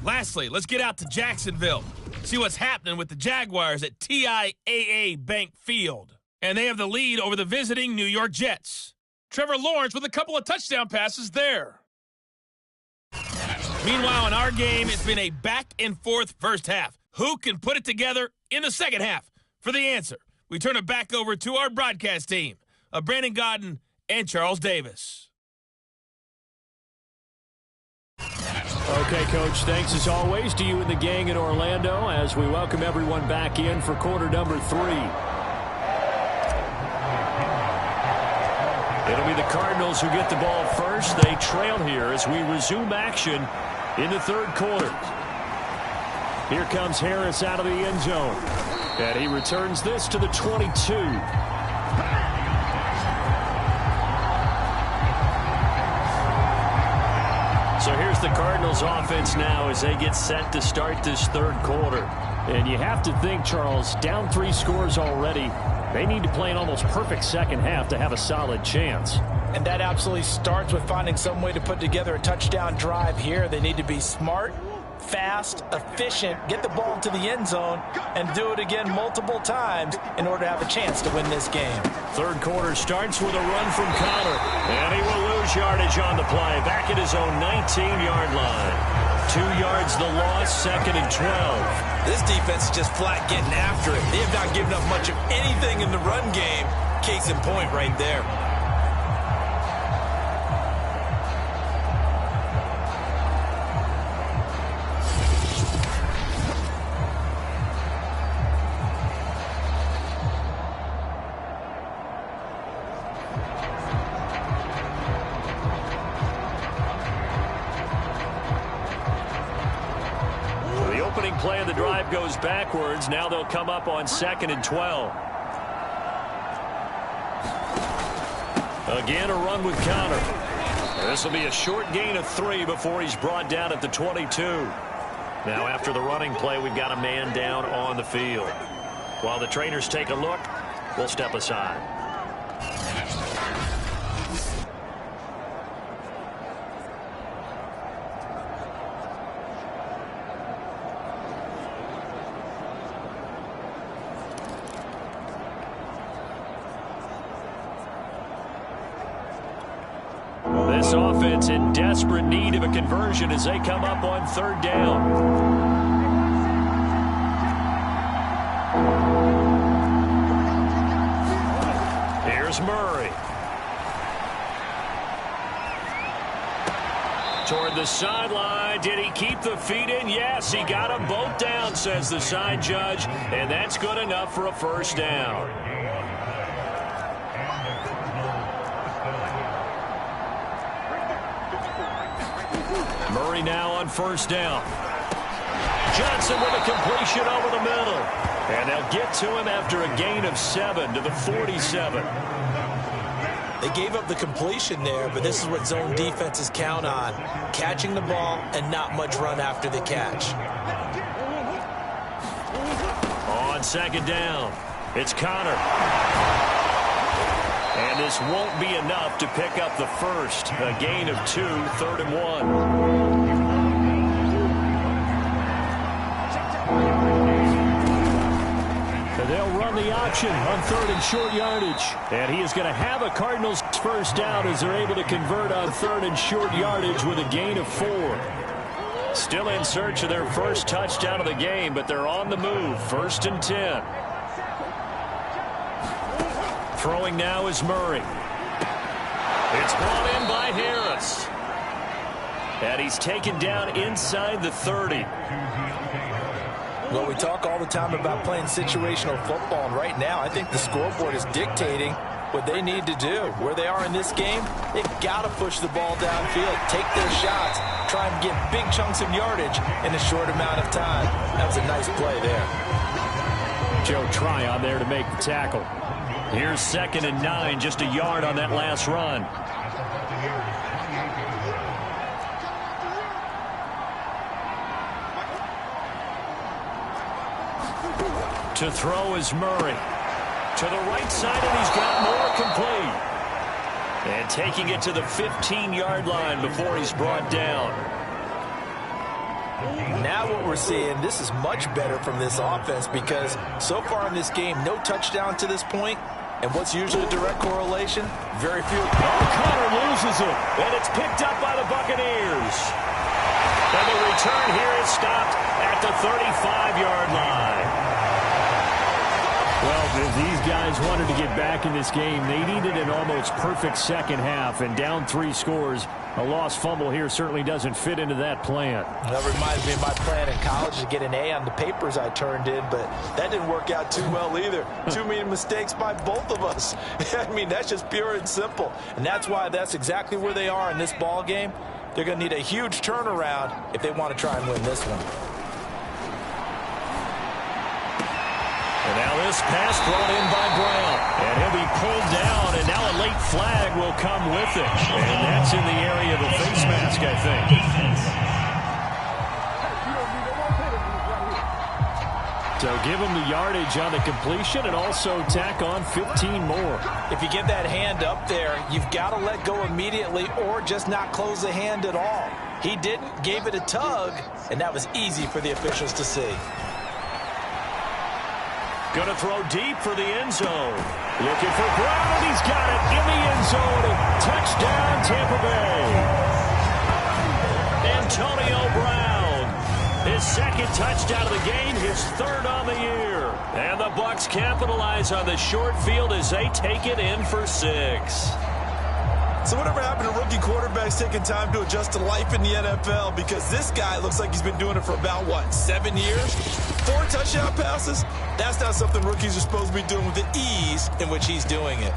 E: Lastly, let's get out to Jacksonville. See what's happening with the Jaguars at TIAA Bank Field. And they have the lead over the visiting New York Jets. Trevor Lawrence with a couple of touchdown passes there. Meanwhile, in our game, it's been a back-and-forth first half. Who can put it together in the second half? For the answer, we turn it back over to our broadcast team of Brandon Godden and Charles Davis.
A: Okay, Coach, thanks as always to you and the gang in Orlando as we welcome everyone back in for quarter number 3. It'll be the Cardinals who get the ball first. They trail here as we resume action in the third quarter. Here comes Harris out of the end zone. And he returns this to the 22. So here's the Cardinals offense now as they get set to start this third quarter. And you have to think, Charles, down 3 scores already. They need to play an almost perfect second half to have a solid chance.
D: And that absolutely starts with finding some way to put together a touchdown drive here. They need to be smart, fast, efficient, get the ball to the end zone, and do it again multiple times in order to have a chance to win this game.
A: Third quarter starts with a run from Connor. And he will lose yardage on the play. Back at his own 19-yard line. 2 yards the loss, 2nd and 12.
D: This defense is just flat getting after it. They have not given up much of anything in the run game. Case in point right there.
A: running play of the drive goes backwards. Now they'll come up on 2nd and 12. Again, a run with Connor. This will be a short gain of 3 before he's brought down at the 22. Now, after the running play, we've got a man down on the field. While the trainers take a look, we'll step aside. This offense in desperate need of a conversion as they come up on 3rd down. Here's Murray. Toward the sideline. Did he keep the feet in? Yes, he got them both down, says the side judge, and that's good enough for a 1st down. Murray now on 1st down. Johnson with a completion over the middle. And they'll get to him after a gain of 7 to the 47.
D: They gave up the completion there, but this is what zone defenses count on. Catching the ball and not much run after the catch.
A: On 2nd down, it's Connor. And this won't be enough to pick up the 1st. A gain of 2, 3rd and 1. They'll run the option on 3rd and short yardage. And he is going to have a Cardinals 1st down as they're able to convert on 3rd and short yardage with a gain of 4. Still in search of their 1st touchdown of the game, but they're on the move. 1st and 10. Throwing now is Murray. It's brought in by Harris. And he's taken down inside the 30.
D: Well, we talk all the time about playing situational football, and right now I think the scoreboard is dictating what they need to do. Where they are in this game, they've got to push the ball downfield, take their shots, try and get big chunks of yardage in a short amount of time. That was a nice play there.
A: Joe Tryon there to make the tackle. Here's 2nd and 9, just a yard on that last run. To throw is Murray. To the right side, and he's got more complete. And taking it to the 15-yard line before he's brought down.
D: Now what we're seeing, this is much better from this offense because so far in this game, no touchdown to this point. And what's usually a direct correlation? Very few.
A: Connor loses it, and it's picked up by the Buccaneers. And the return here is stopped at the 35-yard line. Well, if these guys wanted to get back in this game, they needed an almost perfect 2nd half, and down 3 scores. A lost fumble here certainly doesn't fit into that plan.
D: That reminds me of my plan in college to get an A on the papers I turned in, but that didn't work out too well either. Too many mistakes by both of us. I mean, that's just pure and simple. And that's why that's exactly where they are in this ball game. They're going to need a huge turnaround if they want to try and win this one.
A: And now this pass brought in by Brown. And he'll be pulled down, and now a late flag will come with it. And that's in the area of the face mask, I think. So give him the yardage on the completion and also tack on 15 more.
D: If you get that hand up there, you've got to let go immediately or just not close the hand at all. He didn't, gave it a tug, and that was easy for the officials to see.
A: Going to throw deep for the end zone. Looking for Brown, and he's got it in the end zone. Touchdown, Tampa Bay. Antonio Brown, his 2nd touchdown of the game, his 3rd on the year. And the Bucs capitalize on the short field as they take it in for 6.
B: So whatever happened to rookie quarterbacks taking time to adjust to life in the NFL? Because this guy looks like he's been doing it for about, what, 7 years? 4 touchdown passes? That's not something rookies are supposed to be doing with the ease in which he's doing it.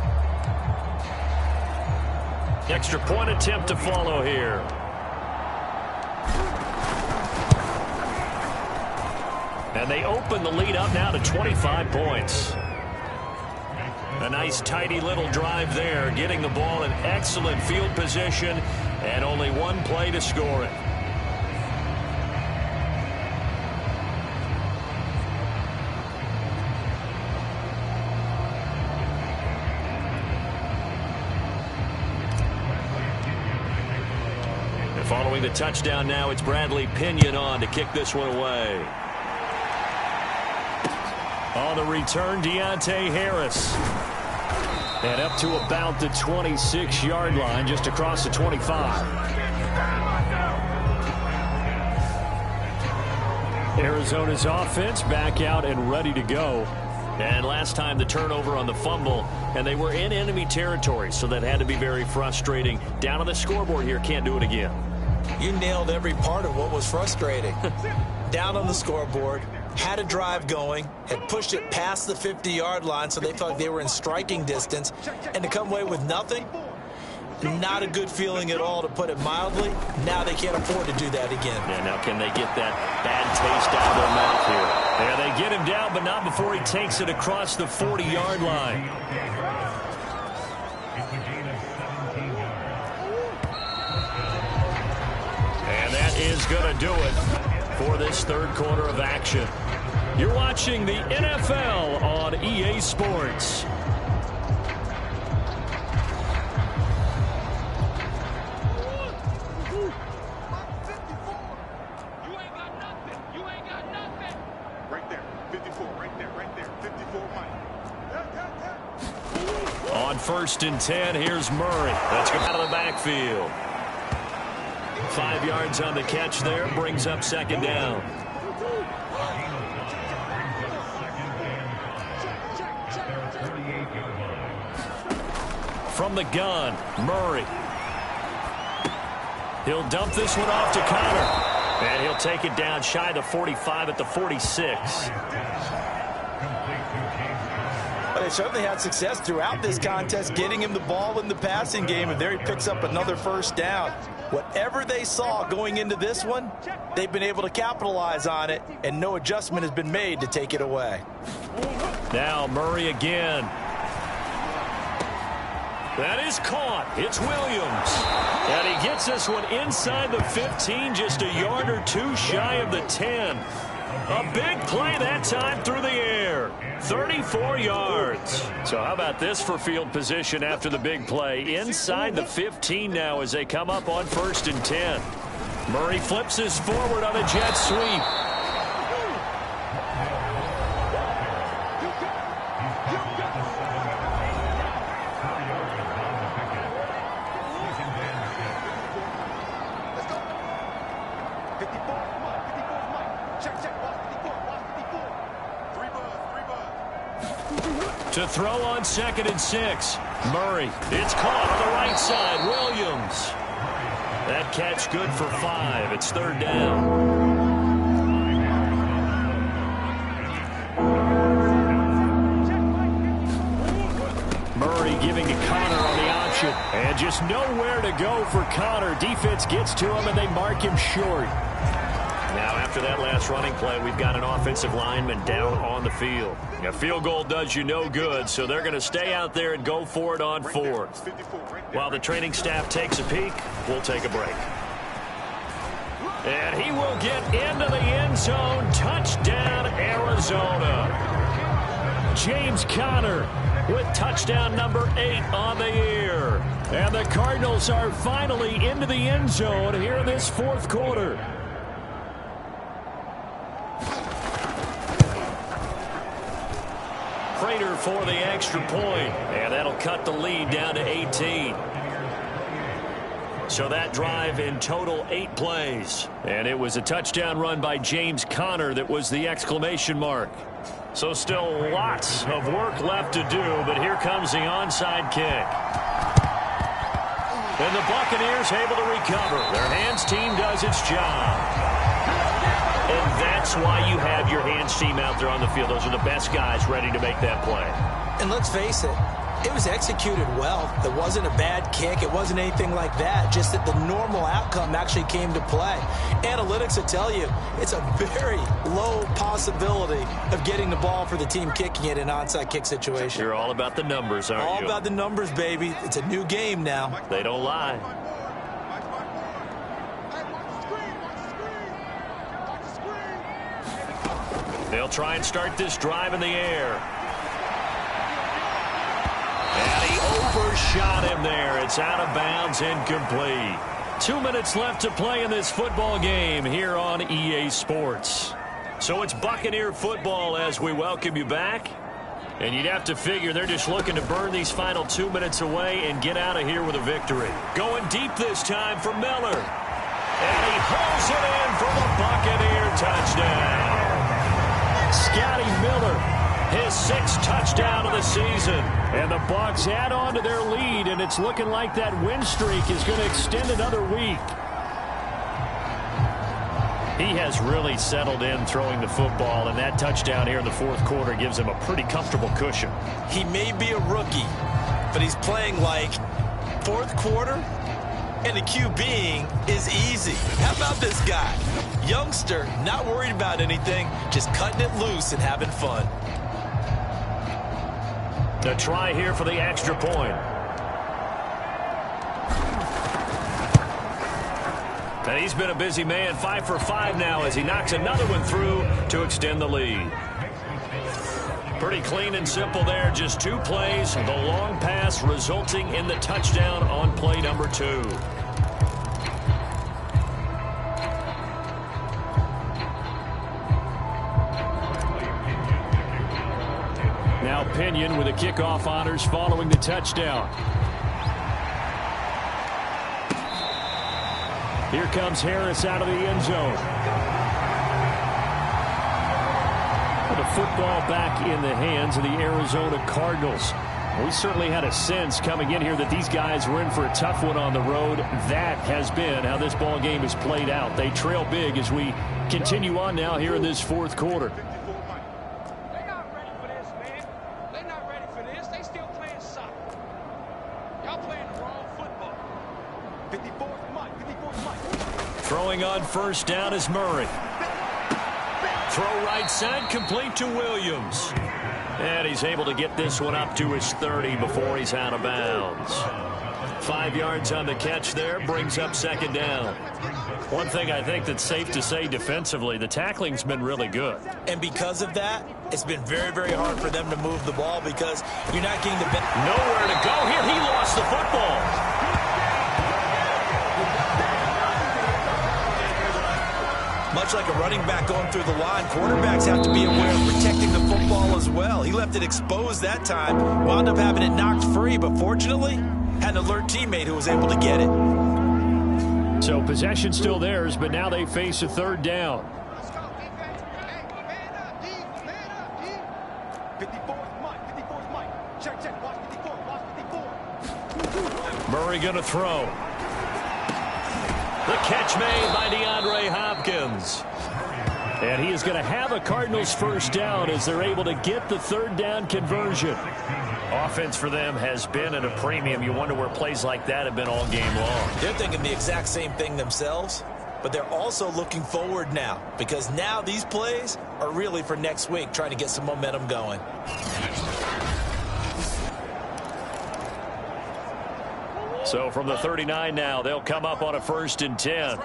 A: Extra point attempt to follow here. And they open the lead up now to 25 points. A nice, tidy little drive there, getting the ball in excellent field position, and only one play to score it. And following the touchdown now, it's Bradley Pinion on to kick this one away. On the return, Deontay Harris. And up to about the 26-yard line, just across the 25. Arizona's offense back out and ready to go. And last time the turnover on the fumble, and they were in enemy territory, so that had to be very frustrating. Down on the scoreboard here, can't do it again.
D: You nailed every part of what was frustrating. Down on the scoreboard, had a drive going, had pushed it past the 50-yard line so they felt like they were in striking distance, and to come away with nothing, not a good feeling at all, to put it mildly. Now they can't afford to do that again.
A: Yeah, now can they get that bad taste out of their mouth here? Yeah, they get him down, but not before he takes it across the 40-yard line. And that is going to do it for this third quarter of action. You're watching the NFL on EA Sports.
C: Right there, 54, right there, 54 Mike.
A: On 1st and 10, here's Murray. Let's go out of the backfield. 5 yards on the catch there, brings up second down. From the gun, Murray. He'll dump this one off to Connor. And he'll take it down shy of the 45 at the 46.
B: But they certainly had success throughout this contest, getting him the ball in the passing game, and there he picks up another first down. Whatever they saw going into this one, they've been able to capitalize on it, and no adjustment has been made to take it away.
A: Now Murray again. That is caught. It's Williams. And he gets this one inside the 15, just a yard or two shy of the 10. A big play that time through the air. 34 yards. So how about this for field position after the big play? Inside the 15 now as they come up on 1st and 10. Murray flips this forward on a jet sweep. To throw on 2nd and 6. Murray. It's caught on the right side. Williams. That catch good for 5. It's 3rd down. Murray giving to Connor on the option. And just nowhere to go for Connor. Defense gets to him and they mark him short. Now, after that last running play, we've got an offensive lineman down on the field. A field goal does you no good, so they're going to stay out there and go for it on 4th. While the training staff takes a peek, we'll take a break. And he will get into the end zone. Touchdown, Arizona. James Conner with touchdown number 8 on the year. And the Cardinals are finally into the end zone here in this 4th quarter. Prater for the extra point, and that'll cut the lead down to 18. So that drive in total 8 plays, and it was a touchdown run by James Conner that was the exclamation mark. So still lots of work left to do, but here comes the onside kick. And the Buccaneers able to recover. Their hands team does its job. And that's why you have your hands team out there on the field. Those are the best guys ready to make that play.
D: And let's face it, It was executed well. It wasn't a bad kick. It wasn't anything like that. Just that the normal outcome actually came to play. Analytics will tell you it's a very low possibility of getting the ball for the team kicking it in an onside kick situation.
A: You're all about the numbers, aren't you?
D: All about the numbers, baby. It's a new game now.
A: They don't lie. They'll try and start this drive in the air. And he overshot him there. It's out of bounds, incomplete. 2 minutes left to play in this football game here on EA Sports. So it's Buccaneer football as we welcome you back. And you'd have to figure they're just looking to burn these final 2 minutes away and get out of here with a victory. Going deep this time for Miller. And he hauls it in for the Buccaneer touchdown. Scotty Miller, his 6th touchdown of the season. And the Bucs add on to their lead, and it's looking like that win streak is going to extend another week. He has really settled in throwing the football, and that touchdown here in the 4th quarter gives him a pretty comfortable cushion.
D: He may be a rookie, but he's playing like 4th quarter, and the QBing is easy. How about this guy? Youngster, not worried about anything, just cutting it loose and having fun.
A: The try here for the extra point. And he's been a busy man, 5 for 5 now as he knocks another one through to extend the lead. Pretty clean and simple there, just 2 plays, the long pass resulting in the touchdown on play number 2. Now Pinion with the kickoff honors following the touchdown. Here comes Harris out of the end zone. The football back in the hands of the Arizona Cardinals. We certainly had a sense coming in here that these guys were in for a tough one on the road. That has been how this ball game has played out. They trail big as we continue on now here in this 4th quarter.
C: They're not ready for this, man. They're not ready for this. They still playing soccer. Y'all playing the wrong football. 54th Mike. 54th Mike.
A: Throwing on 1st down is Murray. Throw right side, complete to Williams. And he's able to get this one up to his 30 before he's out of bounds. 5 yards on the catch there, brings up 2nd down. One thing I think that's safe to say defensively, the tackling's been really good.
D: And because of that, it's been very, very hard for them to move the ball because you're not getting the...
A: Nowhere to go here. He lost the football.
D: Much like a running back going through the line, quarterbacks have to be aware of protecting the football as well. He left it exposed that time, wound up having it knocked free, but fortunately, had an alert teammate who was able to get it.
A: So possession still theirs, but now they face a 3rd down.
C: Let's go, defense. Hey, man up, D. Man up, D. 54th Mike. 54th Mike. Check, check. Watch 54. Watch 54.
A: Murray going to throw. The catch made by DeAndre Hopkins. And he is going to have a Cardinals 1st down as they're able to get the 3rd down conversion. Offense for them has been at a premium. You wonder where plays like that have been all game long.
D: They're thinking the exact same thing themselves, but they're also looking forward now because now these plays are really for next week, trying to get some momentum going.
A: So from the 39 now, they'll come up on a 1st and 10.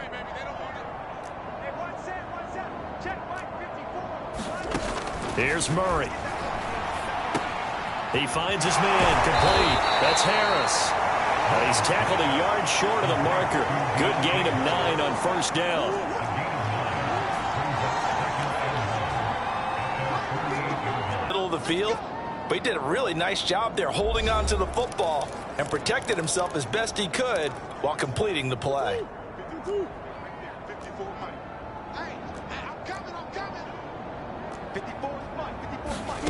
A: Here's Murray. He finds his man, complete. That's Harris. And he's tackled a yard short of the marker. Good gain of 9 on 1st down.
B: Middle of the field, but he did a really nice job there holding on to the football and protected himself as best he could while completing the play.
C: 54 Mike. Hey, I'm coming. 54th Mike. 54th Mike.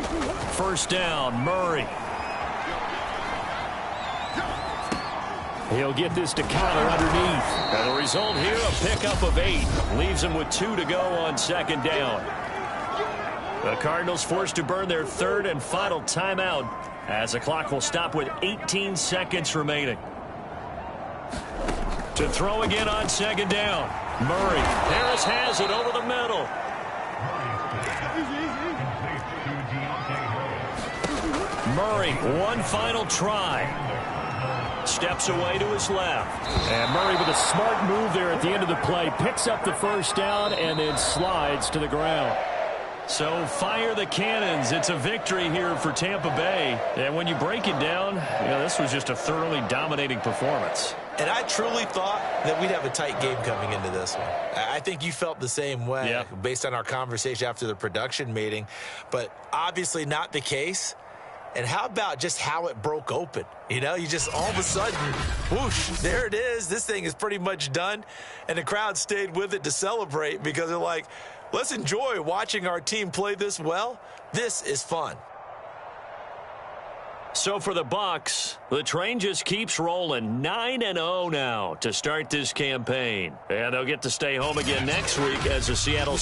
A: 1st down, Murray. He'll get this to Connor underneath. And the result here, a pickup of 8. Leaves him with 2 to go on 2nd down. The Cardinals forced to burn their 3rd and final timeout as the clock will stop with 18 seconds remaining. To throw again on second down. Murray. Harris has it over the middle. Murray, one final try. Steps away to his left.
G: And Murray with a smart move there at the end of the play. Picks up the first down and then slides to the ground.
A: So fire the cannons. It's a victory here for Tampa Bay. And when you break it down, this was just a thoroughly dominating performance.
D: And I truly thought that we'd have a tight game coming into this one. I think you felt the same way based on our conversation after the production meeting. But obviously not the case. And how about just how it broke open? You just all of a sudden, whoosh, there it is. This thing is pretty much done. And the crowd stayed with it to celebrate because they're like, let's enjoy watching our team play this well. This is fun.
A: So for the Bucs, the train just keeps rolling. 9-0 now to start this campaign. And they'll get to stay home again next week as the Seattle